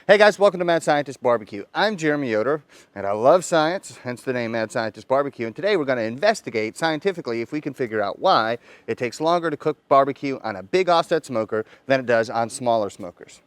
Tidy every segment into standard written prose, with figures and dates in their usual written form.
Hey guys, welcome to Mad Scientist BBQ. I'm Jeremy Yoder, and I love science, hence the name Mad Scientist BBQ. And today we're going to investigate scientifically if we can figure out why it takes longer to cook barbecue on a big offset smoker than it does on smaller smokers.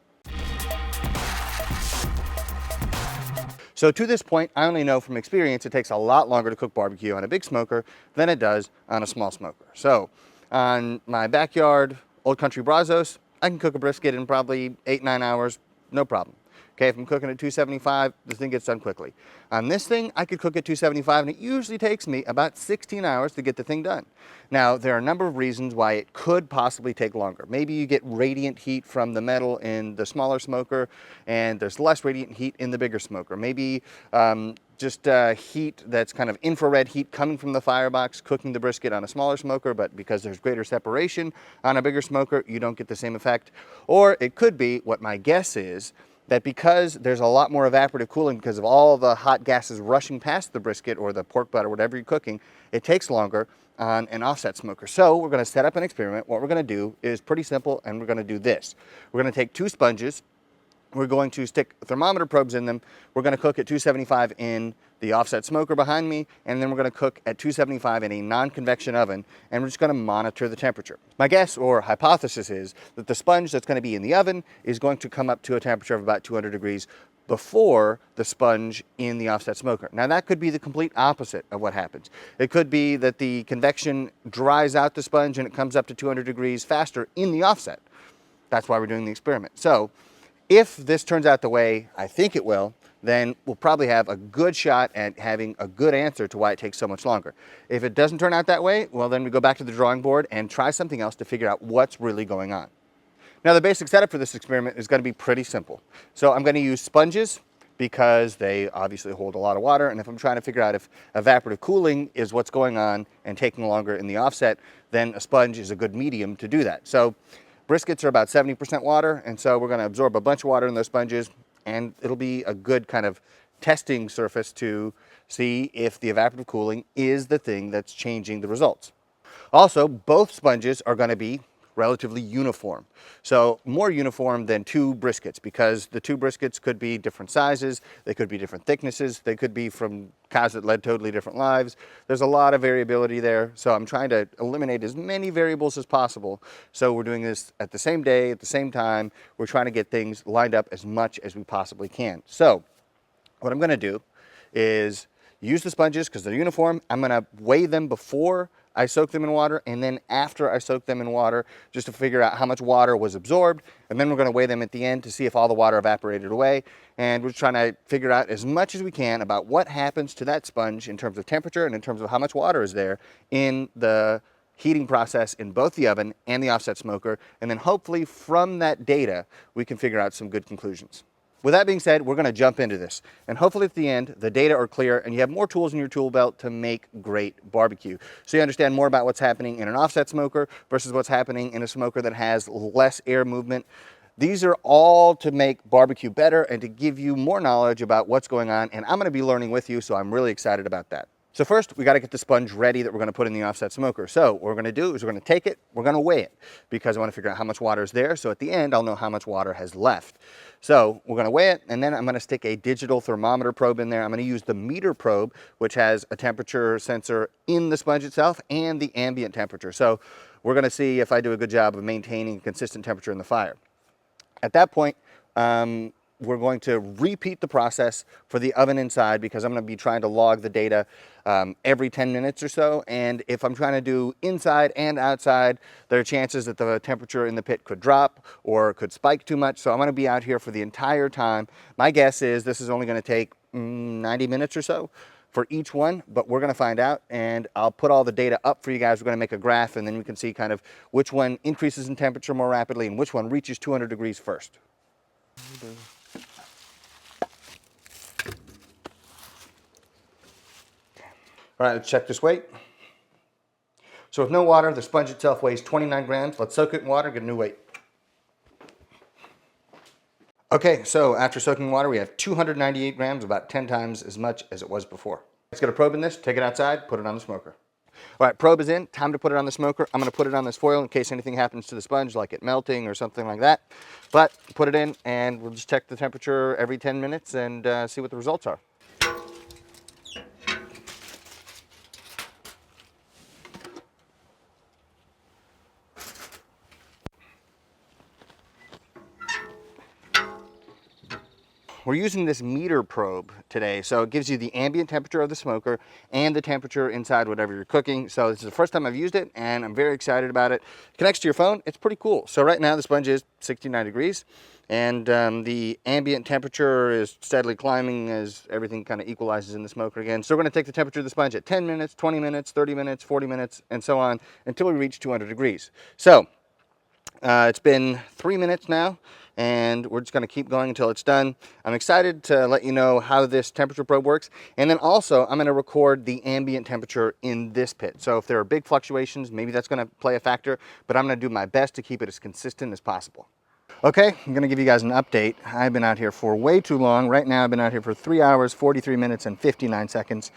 So to this point, I only know from experience it takes a lot longer to cook barbecue on a big smoker than it does on a small smoker. So on my backyard, Old Country Brazos, I can cook a brisket in probably 8-9 hours, no problem. Okay, if I'm cooking at 275, the thing gets done quickly. On this thing, I could cook at 275, and it usually takes me about 16 hours to get the thing done. Now, there are a number of reasons why it could possibly take longer. Maybe you get radiant heat from the metal in the smaller smoker, and there's less radiant heat in the bigger smoker. Maybe just heat that's kind of infrared heat coming from the firebox, cooking the brisket on a smaller smoker, but because there's greater separation on a bigger smoker, you don't get the same effect. Or it could be, what my guess is, that because there's a lot more evaporative cooling because of all the hot gases rushing past the brisket or the pork butt or whatever you're cooking, it takes longer on an offset smoker. So we're going to set up an experiment. What we're going to do is pretty simple, and we're going to do this. We're going to take 2 sponges. We're going to stick thermometer probes in them. We're going to cook at 275 in the offset smoker behind me, and then we're going to cook at 275 in a non-convection oven, and we're just going to monitor the temperature. My guess or hypothesis is that the sponge that's going to be in the oven is going to come up to a temperature of about 200 degrees before the sponge in the offset smoker. Now that could be the complete opposite of what happens. It could be that the convection dries out the sponge and it comes up to 200 degrees faster in the offset. That's why we're doing the experiment. So if this turns out the way I think it will, then we'll probably have a good shot at having a good answer to why it takes so much longer. If it doesn't turn out that way, well, then we go back to the drawing board and try something else to figure out what's really going on. Now, the basic setup for this experiment is going to be pretty simple. So I'm going to use sponges because they obviously hold a lot of water, and if I'm trying to figure out if evaporative cooling is what's going on and taking longer in the offset, then a sponge is a good medium to do that. So briskets are about 70% water, and so we're going to absorb a bunch of water in those sponges, and it'll be a good kind of testing surface to see if the evaporative cooling is the thing that's changing the results. Also, both sponges are going to be relatively uniform. So more uniform than 2 briskets, because the 2 briskets could be different sizes, they could be different thicknesses, they could be from cows that led totally different lives. There's a lot of variability there, so I'm trying to eliminate as many variables as possible. So we're doing this at the same day, at the same time. We're trying to get things lined up as much as we possibly can. So what I'm going to do is use the sponges because they're uniform. I'm going to weigh them before I soak them in water, and then after I soak them in water, just to figure out how much water was absorbed, and then we're going to weigh them at the end to see if all the water evaporated away. And we're trying to figure out as much as we can about what happens to that sponge in terms of temperature and in terms of how much water is there in the heating process in both the oven and the offset smoker, and then hopefully from that data we can figure out some good conclusions. With that being said, we're going to jump into this, and hopefully at the end the data are clear and you have more tools in your tool belt to make great barbecue. So you understand more about what's happening in an offset smoker versus what's happening in a smoker that has less air movement. These are all to make barbecue better and to give you more knowledge about what's going on, and I'm going to be learning with you, so I'm really excited about that. So first, we got to get the sponge ready that we're going to put in the offset smoker. So what we're going to do is we're going to take it, we're going to weigh it, because I want to figure out how much water is there, so at the end I'll know how much water has left. So we're going to weigh it, and then I'm going to stick a digital thermometer probe in there. I'm going to use the meter probe, which has a temperature sensor in the sponge itself and the ambient temperature. So we're going to see if I do a good job of maintaining consistent temperature in the fire. At that point, we're going to repeat the process for the oven inside, because I'm going to be trying to log the data every 10 minutes or so. And if I'm trying to do inside and outside, there are chances that the temperature in the pit could drop or could spike too much. So I'm going to be out here for the entire time. My guess is this is only going to take 90 minutes or so for each one, but we're going to find out, and I'll put all the data up for you guys. We're going to make a graph, and then we can see kind of which one increases in temperature more rapidly and which one reaches 200 degrees first. All right, let's check this weight. So with no water, the sponge itself weighs 29 grams. Let's soak it in water, get a new weight. Okay, so after soaking water, we have 298 grams, about 10 times as much as it was before. Let's get a probe in this, take it outside, put it on the smoker. All right, probe is in. Time to put it on the smoker. I'm going to put it on this foil in case anything happens to the sponge, like it melting or something like that. But put it in, and we'll just check the temperature every 10 minutes and see what the results are. We're using this meter probe today, so it gives you the ambient temperature of the smoker and the temperature inside whatever you're cooking. So this is the first time I've used it, and I'm very excited about it. It connects to your phone. It's pretty cool. So right now the sponge is 69 degrees, and the ambient temperature is steadily climbing as everything kind of equalizes in the smoker again. So we're going to take the temperature of the sponge at 10 minutes, 20 minutes, 30 minutes, 40 minutes, and so on until we reach 200 degrees. So it's been 3 minutes now, and we're just going to keep going until it's done. I'm excited to let you know how this temperature probe works, and then also I'm going to record the ambient temperature in this pit. So if there are big fluctuations, maybe that's going to play a factor, but I'm going to do my best to keep it as consistent as possible. Okay, I'm going to give you guys an update. I've been out here for way too long. Right now I've been out here for 3 hours, 43 minutes, and 59 seconds.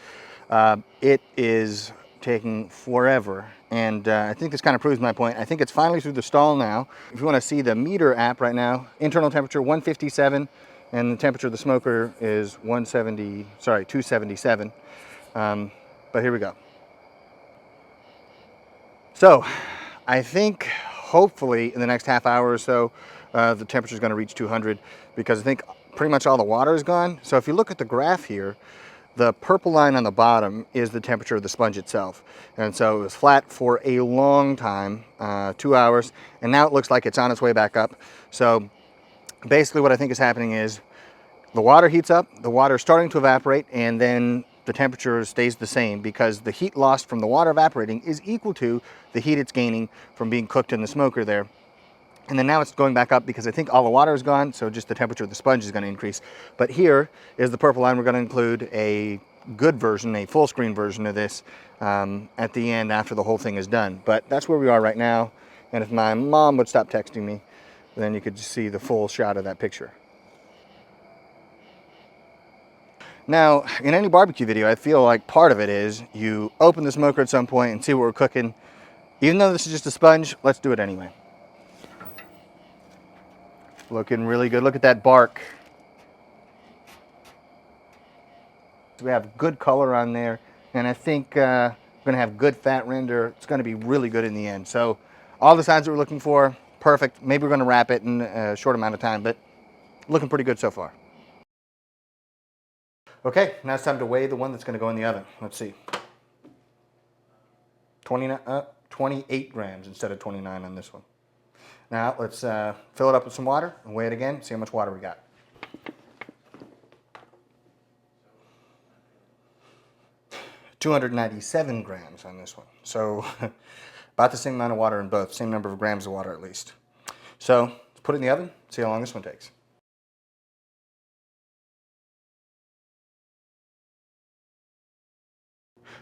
It is taking forever, and I think this kind of proves my point. I think it's finally through the stall now. If you want to see the meter app right now, internal temperature 157, and the temperature of the smoker is 277. But here we go. So I think hopefully in the next half hour or so, the temperature is going to reach 200, because I think pretty much all the water is gone. So if you look at the graph here, the purple line on the bottom is the temperature of the sponge itself. And so it was flat for a long time, 2 hours, and now it looks like it's on its way back up. So basically what I think is happening is the water heats up, the water is starting to evaporate, and then the temperature stays the same because the heat lost from the water evaporating is equal to the heat it's gaining from being cooked in the smoker there. And then now it's going back up because I think all the water is gone, so just the temperature of the sponge is going to increase. But here is the purple line. We're going to include a good version, a full screen version of this at the end after the whole thing is done. But that's where we are right now. And if my mom would stop texting me, then you could just see the full shot of that picture. Now, in any barbecue video, I feel like part of it is you open the smoker at some point and see what we're cooking. Even though this is just a sponge, let's do it anyway. Looking really good. Look at that bark. So we have good color on there, and I think we're going to have good fat render. It's going to be really good in the end. So all the signs that we're looking for, perfect. Maybe we're going to wrap it in a short amount of time, but looking pretty good so far. Okay, now it's time to weigh the one that's going to go in the oven. Let's see. 28 grams instead of 29 on this one. Now let's fill it up with some water and weigh it again, see how much water we got. $297 grams on this one. So about the same amount of water in both, same number of grams of water at least. So let's put it in the oven, see how long this one takes.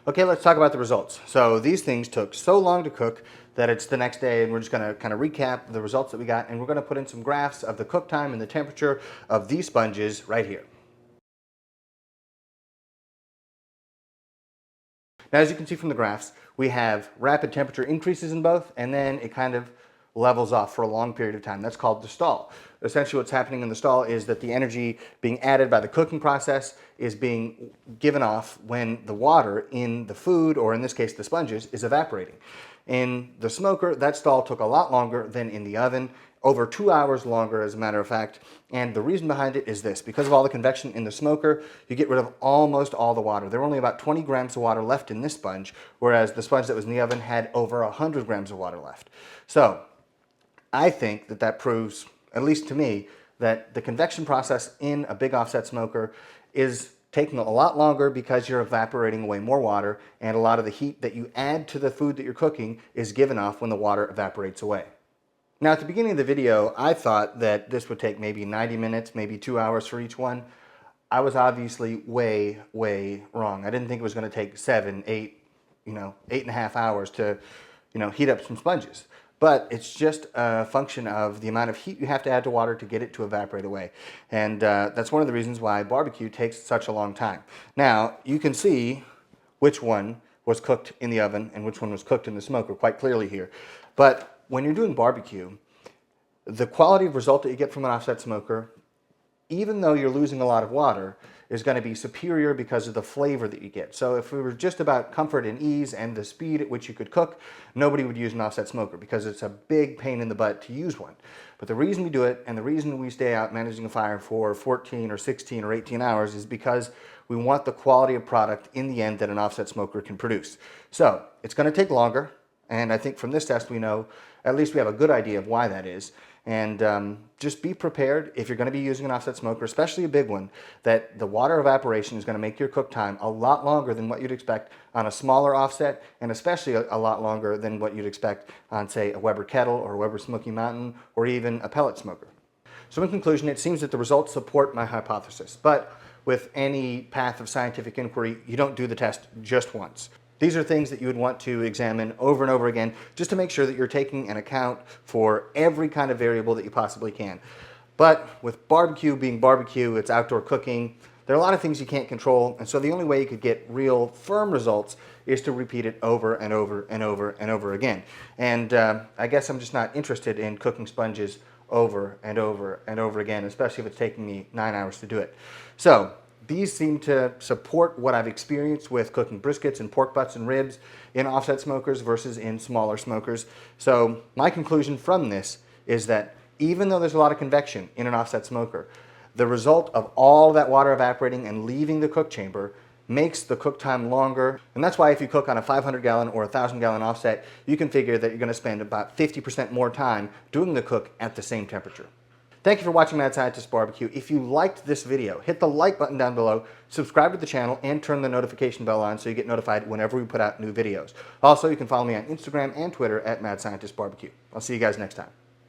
Okay, let's talk about the results. So these things took so long to cook that it's the next day, and we're just going to kind of recap the results that we got, and we're going to put in some graphs of the cook time and the temperature of these sponges right here. Now, as you can see from the graphs, we have rapid temperature increases in both, and then it kind of levels off for a long period of time. That's called the stall. Essentially what's happening in the stall is that the energy being added by the cooking process is being given off when the water in the food, or in this case the sponges, is evaporating. In the smoker, that stall took a lot longer than in the oven, over 2 hours longer as a matter of fact. And the reason behind it is this: because of all the convection in the smoker, you get rid of almost all the water. There were only about 20 grams of water left in this sponge, whereas the sponge that was in the oven had over 100 grams of water left. So I think that that proves, at least to me, that the convection process in a big offset smoker is taking a lot longer because you're evaporating away more water, and a lot of the heat that you add to the food that you're cooking is given off when the water evaporates away. Now, at the beginning of the video, I thought that this would take maybe 90 minutes, maybe 2 hours for each one. I was obviously way, way wrong. I didn't think it was going to take 7, 8, 8.5 hours to, heat up some sponges. But it's just a function of the amount of heat you have to add to water to get it to evaporate away. And that's one of the reasons why barbecue takes such a long time. Now, you can see which one was cooked in the oven and which one was cooked in the smoker quite clearly here. But when you're doing barbecue, the quality of result that you get from an offset smoker, even though you're losing a lot of water, is going to be superior because of the flavor that you get. So if we were just about comfort and ease and the speed at which you could cook, nobody would use an offset smoker because it's a big pain in the butt to use one. But the reason we do it and the reason we stay out managing a fire for 14 or 16 or 18 hours is because we want the quality of product in the end that an offset smoker can produce. So it's going to take longer, and I think from this test we know, at least we have a good idea of why that is. And just be prepared if you're going to be using an offset smoker, especially a big one, that the water evaporation is going to make your cook time a lot longer than what you'd expect on a smaller offset, and especially a lot longer than what you'd expect on, say, a Weber kettle or a Weber Smoky Mountain or even a pellet smoker. So in conclusion, it seems that the results support my hypothesis. But with any path of scientific inquiry, you don't do the test just once. These are things that you would want to examine over and over again just to make sure that you're taking an account for every kind of variable that you possibly can. But with barbecue being barbecue, it's outdoor cooking, there are a lot of things you can't control, and so the only way you could get real firm results is to repeat it over and over and over and over again. And I guess I'm just not interested in cooking sponges over and over and over again, especially if it's taking me 9 hours to do it. So these seem to support what I've experienced with cooking briskets and pork butts and ribs in offset smokers versus in smaller smokers. So my conclusion from this is that even though there's a lot of convection in an offset smoker, the result of all that water evaporating and leaving the cook chamber makes the cook time longer. And that's why if you cook on a 500-gallon or 1,000-gallon offset, you can figure that you're going to spend about 50% more time doing the cook at the same temperature. Thank you for watching Mad Scientist BBQ. If you liked this video, hit the like button down below, subscribe to the channel, and turn the notification bell on so you get notified whenever we put out new videos. Also, you can follow me on Instagram and Twitter at Mad Scientist BBQ. I'll see you guys next time.